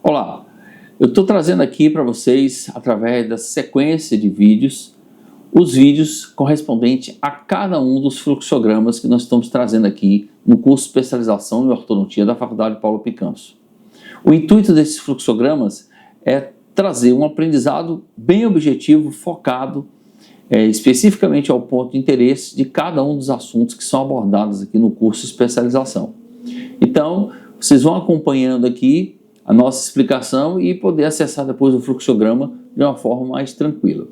Olá, eu estou trazendo aqui para vocês, através da sequência de vídeos, os vídeos correspondentes a cada um dos fluxogramas que nós estamos trazendo aqui no curso de especialização em ortodontia da Faculdade Paulo Picanso. O intuito desses fluxogramas é trazer um aprendizado bem objetivo, focado especificamente ao ponto de interesse de cada um dos assuntos que são abordados aqui no curso de especialização. Então, vocês vão acompanhando aqui a nossa explicação e poder acessar depois o fluxograma de uma forma mais tranquila.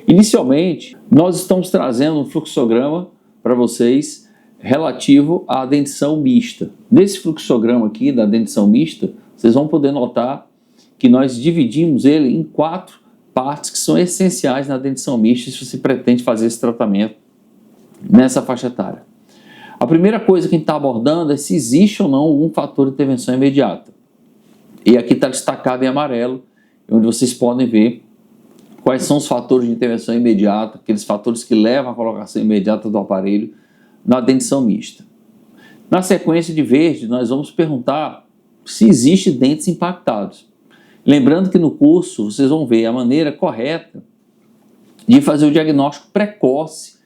Inicialmente, nós estamos trazendo um fluxograma para vocês relativo à dentição mista. Nesse fluxograma aqui da dentição mista, vocês vão poder notar que nós dividimos ele em 4 partes que são essenciais na dentição mista se você pretende fazer esse tratamento nessa faixa etária. A primeira coisa que a gente está abordando é se existe ou não algum fator de intervenção imediata. E aqui está destacado em amarelo, onde vocês podem ver quais são os fatores de intervenção imediata, aqueles fatores que levam à colocação imediata do aparelho na dentição mista. Na sequência de verde, nós vamos perguntar se existe dentes impactados. Lembrando que no curso vocês vão ver a maneira correta de fazer o diagnóstico precoce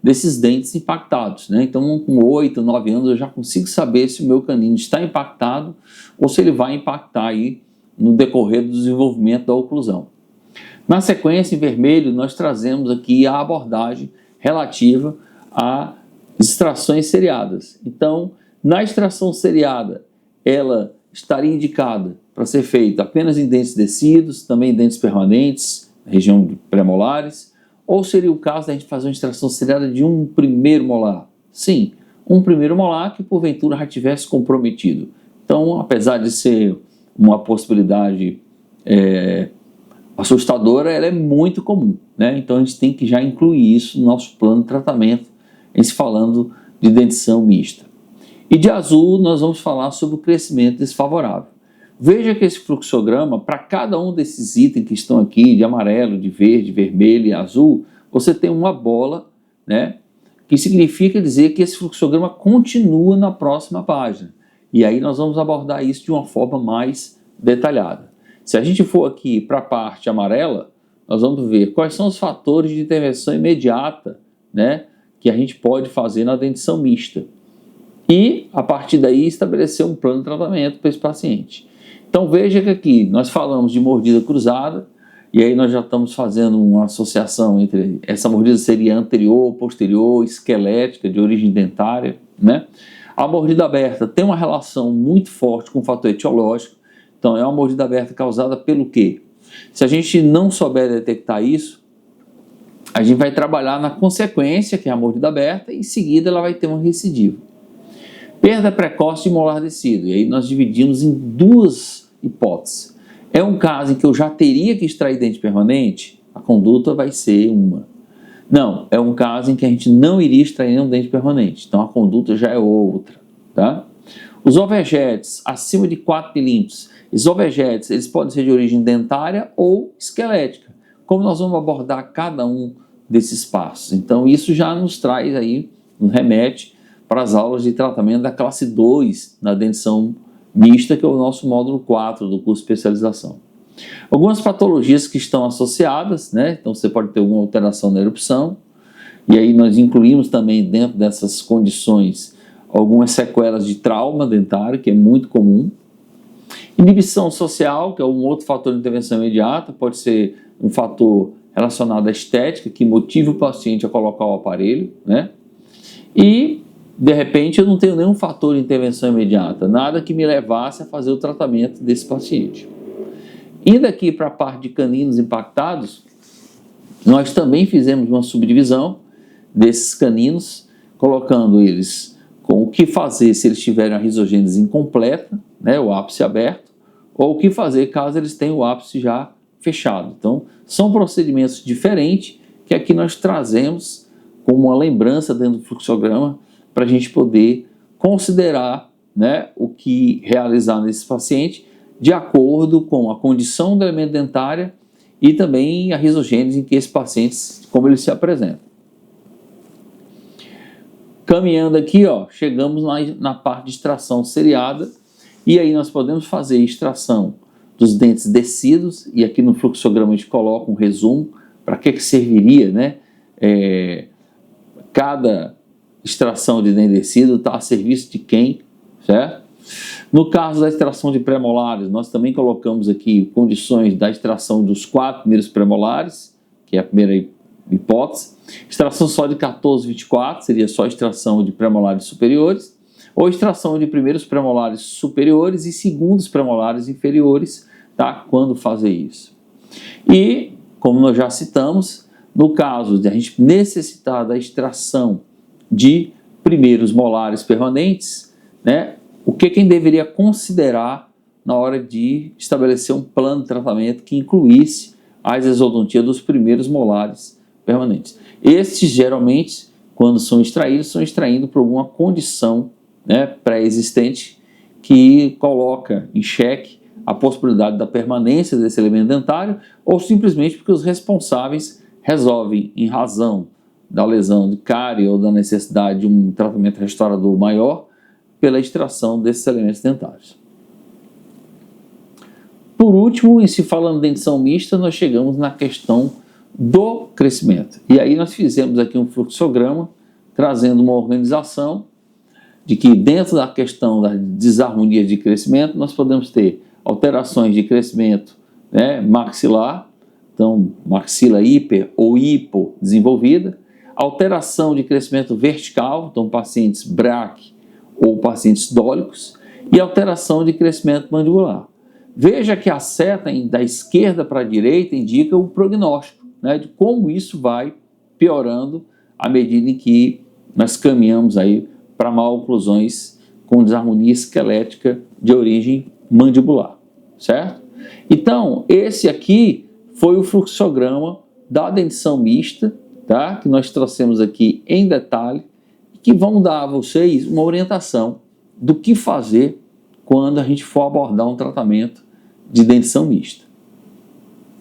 desses dentes impactados, né? Então, com 8, 9 anos eu já consigo saber se o meu canino está impactado ou se ele vai impactar aí no decorrer do desenvolvimento da oclusão. Na sequência, em vermelho, nós trazemos aqui a abordagem relativa a extrações seriadas. Então, na extração seriada, ela estaria indicada para ser feita apenas em dentes descidos, também em dentes permanentes, região de premolares, ou seria o caso da gente fazer uma extração seriada de um primeiro molar? Sim, um primeiro molar que porventura já tivesse comprometido. Então, apesar de ser uma possibilidade assustadora, ela é muito comum, né? Então a gente tem que já incluir isso no nosso plano de tratamento, em se falando de dentição mista. E de azul nós vamos falar sobre o crescimento desfavorável. Veja que esse fluxograma, para cada um desses itens que estão aqui, de amarelo, de verde, vermelho e azul, você tem uma bola, né? Que significa dizer que esse fluxograma continua na próxima página. E aí nós vamos abordar isso de uma forma mais detalhada. Se a gente for aqui para a parte amarela, nós vamos ver quais são os fatores de intervenção imediata, né, que a gente pode fazer na dentição mista. E, a partir daí, estabelecer um plano de tratamento para esse paciente. Então, veja que aqui nós falamos de mordida cruzada, e aí nós já estamos fazendo uma associação entre essa mordida seria anterior, posterior, esquelética, de origem dentária, né? A mordida aberta tem uma relação muito forte com o fator etiológico. Então, é uma mordida aberta causada pelo quê? Se a gente não souber detectar isso, a gente vai trabalhar na consequência, que é a mordida aberta, e em seguida ela vai ter uma recidiva. Perda precoce de molar descido. E aí nós dividimos em 2 hipóteses. É um caso em que eu já teria que extrair dente permanente? A conduta vai ser uma. Não, é um caso em que a gente não iria extrair nenhum dente permanente. Então, a conduta já é outra, tá? Os overjetes acima de 4 milímetros, esses overjetes, eles podem ser de origem dentária ou esquelética. Como nós vamos abordar cada um desses passos? Então, isso já nos traz aí, nos remete para as aulas de tratamento da classe 2 na dentição mista, que é o nosso módulo 4 do curso de especialização. Algumas patologias que estão associadas, né? Então, você pode ter alguma alteração na erupção, e aí nós incluímos também dentro dessas condições algumas sequelas de trauma dentário, que é muito comum. Inibição social, que é um outro fator de intervenção imediata, pode ser um fator relacionado à estética, que motive o paciente a colocar o aparelho, né? E, de repente, eu não tenho nenhum fator de intervenção imediata, nada que me levasse a fazer o tratamento desse paciente. Indo aqui para a parte de caninos impactados, nós também fizemos uma subdivisão desses caninos, colocando eles com o que fazer se eles tiverem a risogênese incompleta, né, o ápice aberto, ou o que fazer caso eles tenham o ápice já fechado. Então, são procedimentos diferentes que aqui nós trazemos como uma lembrança dentro do fluxograma para a gente poder considerar, né, o que realizar nesse paciente de acordo com a condição do elemento dentário e também a risogênese em que esse paciente, como ele se apresenta. Caminhando aqui, ó, chegamos na parte de extração seriada, e aí nós podemos fazer extração dos dentes descidos, e aqui no fluxograma a gente coloca um resumo para que serviria, né? Cada extração de dente descido está a serviço de quem, certo? No caso da extração de premolares, nós também colocamos aqui condições da extração dos 4 primeiros premolares, que é a primeira hipótese. Extração só de 14, 24, seria só extração de premolares superiores, ou extração de primeiros premolares superiores e segundos premolares inferiores, tá? Quando fazer isso. E, como nós já citamos, no caso de a gente necessitar da extração de primeiros molares permanentes, né? O que quem deveria considerar na hora de estabelecer um plano de tratamento que incluísse a exodontia dos primeiros molares permanentes. Estes, geralmente, quando são extraídos por alguma condição, né, pré-existente que coloca em xeque a possibilidade da permanência desse elemento dentário, ou simplesmente porque os responsáveis resolvem, em razão da lesão de cárie ou da necessidade de um tratamento restaurador maior, pela extração desses elementos dentários. Por último, em se falando de dentição mista, nós chegamos na questão do crescimento. E aí nós fizemos aqui um fluxograma, trazendo uma organização de que dentro da questão da desarmonia de crescimento, nós podemos ter alterações de crescimento, né, maxilar, então maxila hiper ou hipo desenvolvida, alteração de crescimento vertical, então pacientes BRAC ou pacientes dólicos, e alteração de crescimento mandibular. Veja que a seta da esquerda para a direita indica o prognóstico, né, de como isso vai piorando à medida em que nós caminhamos aí para maloclusões com desarmonia esquelética de origem mandibular, certo? Então, esse aqui foi o fluxograma da dentição mista, tá? Que nós trouxemos aqui em detalhe, que vão dar a vocês uma orientação do que fazer quando a gente for abordar um tratamento de dentição mista.